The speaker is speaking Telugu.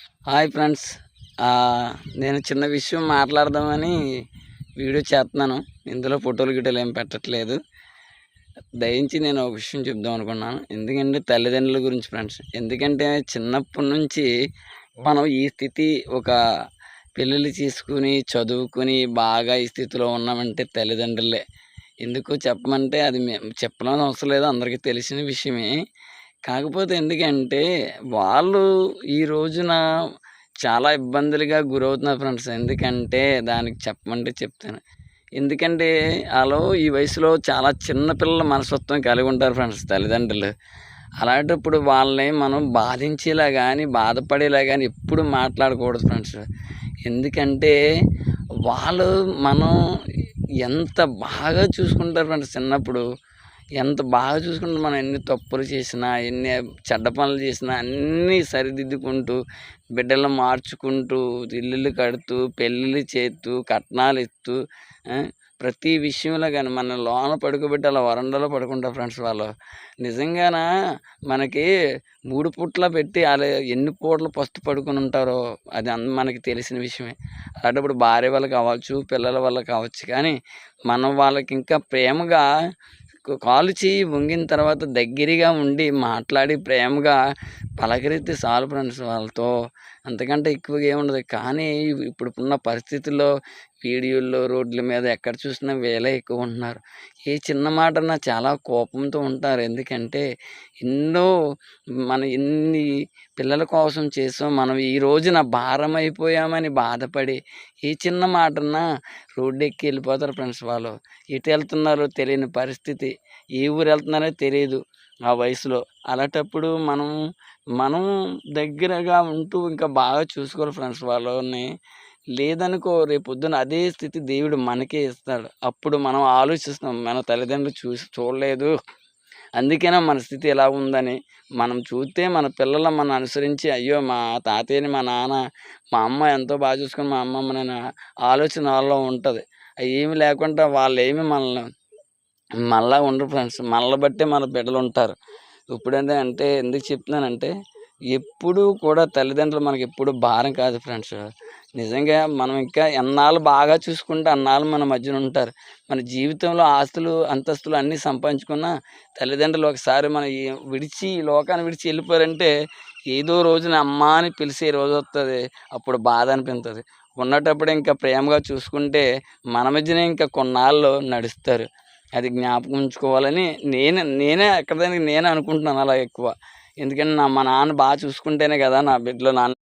Hi friends. నేను చిన్న విషయం మాట్లాడదామని వీడియో చేస్తున్నాను. ఇందులో ఫోటోలు గిటోలు ఏం పెట్టట్లేదు. దయించి నేను ఒక విషయం చెప్దాం అనుకున్నాను. ఎందుకంటే తల్లిదండ్రుల గురించి ఫ్రెండ్స్. ఎందుకంటే చిన్నప్పటి నుంచి మనం ఈ స్థితి ఒక పెళ్ళిళ్ళు చేసుకుని, చదువుకుని బాగా ఈ స్థితిలో ఉన్నామంటే తల్లిదండ్రులే. ఎందుకో చెప్పమంటే అది చెప్పనవసరం అవసరం లేదు. అందరికీ తెలిసిన విషయమే. కాకపోతే ఎందుకంటే వాళ్ళు ఈ రోజున చాలా ఇబ్బందులుగా గురవుతున్నారు ఫ్రెండ్స్. ఎందుకంటే దానికి చెప్పమంటే చెప్తాను. ఎందుకంటే ఆళ్ళు ఈ వయసులో చాలా చిన్న పిల్లల మనస్తత్వం కలిగి ఉంటారు ఫ్రెండ్స్ తల్లిదండ్రులు. అలాంటప్పుడు వాళ్ళని మనం బాధించేలా గానీ, బాధపడేలా గానీ ఎప్పుడు మాట్లాడకూడదు ఫ్రెండ్స్. ఎందుకంటే వాళ్ళు మనం ఎంత బాగా చూసుకుంటారు ఫ్రెండ్స్ చిన్నప్పుడు. ఎంత బాగా చూసుకుంటే మనం ఎన్ని తప్పులు చేసినా, ఎన్ని చెడ్డ పనులు చేసినా అన్నీ సరిదిద్దుకుంటూ, బిడ్డలను మార్చుకుంటూ, ఇల్లులు కడుతూ, పెళ్ళిళ్ళు చేత్తూ, కట్నాలు ఇస్తూ, ప్రతి విషయంలో కానీ మన లోన పడుకోబెట్టి అలా వరండాలో పడుకుంటారు ఫ్రెండ్స్ వాళ్ళు. నిజంగాన మనకి 3 పూట్ల పెట్టి ఆళ్ళు ఎన్ని పూటలు పస్తు పడుకొని ఉంటారో అది మనకి తెలిసిన విషయమే. అలాంటప్పుడు భార్య వల్ల కావచ్చు, పిల్లల వల్ల కావచ్చు, కానీ మనం వాళ్ళకి ఇంకా ప్రేమగా కాలు చెయ్యి వంగిన తర్వాత దగ్గరగా ఉండి మాట్లాడి ప్రేమగా పలకరిస్తే చాలు ఫ్రెండ్స్ వాళ్ళతో. అంతకంటే ఎక్కువగా ఏముండదు. కానీ ఇప్పుడున్న పరిస్థితుల్లో వీడియోల్లో, రోడ్ల మీద ఎక్కడ చూసినా వీళ్ళే ఎక్కువ ఉంటున్నారు. ఏ చిన్న మాటన్నా చాలా కోపంతో ఉంటారు. ఎందుకంటే ఎన్నో మనం ఎన్ని పిల్లల కోసం చేసాం. మనం ఈ రోజున భారమైపోయామని బాధపడి ఏ చిన్న మాటన్నా రోడ్డెక్కి వెళ్ళిపోతారు ఫ్రెండ్స్ వాళ్ళు. ఎటు వెళ్తున్నారో తెలియని పరిస్థితి. ఏ ఊరు వెళ్తున్నారో తెలీదు ఆ వయసులో. అలాంటప్పుడు మనం దగ్గరగా ఉంటూ ఇంకా బాగా చూసుకోవాలి ఫ్రెండ్స్ వాళ్ళని. లేదనుకో రేపొద్దున అదే స్థితి దేవుడు మనకే ఇస్తాడు. అప్పుడు మనం ఆలోచిస్తాం మన తల్లిదండ్రులు చూడలేదు. అందుకేనా మన స్థితి ఇలా ఉందని. మనం చూస్తే మన పిల్లలు మనల్ని అనుసరించి అయ్యో! మా తాతయ్యని, మా నాన్న, మా అమ్మ ఎంతో బాగా చూసుకుని మా అమ్మమ్మని ఆలోచన వాళ్ళలో ఉంటది. అయేమి లేకుండా వాళ్ళేమి మనల్ని మనలా ఉండరు ఫ్రెండ్స్. మనల్ని బట్టే మన బిడ్డలుంటారు. ఇప్పుడేంటంటే ఎందుకు చెప్తున్నానంటే, ఎప్పుడూ కూడా తల్లిదండ్రులు మనకెప్పుడు భారం కాదు ఫ్రెండ్స్. నిజంగా మనం ఇంకా ఎన్నాళ్ళు బాగా చూసుకుంటే అన్నాళ్ళు మన మధ్యన ఉంటారు. మన జీవితంలో ఆస్తులు, అంతస్తులు అన్నీ సంపాదించుకున్నా తల్లిదండ్రులు ఒకసారి మన ఈ లోకాన్ని విడిచి వెళ్ళిపోయారంటే ఏదో రోజున అమ్మా అని పిలిసే రోజొస్తది. అప్పుడు బాధ అనిపింతది. ఉన్నటప్పుడే ఇంకా ప్రేమగా చూసుకుంటే మన మధ్యనే ఇంకా కొన్నాళ్ళు నడుస్తారు. అది జ్ఞాపకం ఉంచుకోవాలని నేనే ఎక్కడిదానికి నేనే అనుకుంటున్నాను అలా ఎక్కువ. ఎందుకంటే మా నాన్న చూసుకుంటేనే కదా నా బిడ్డలు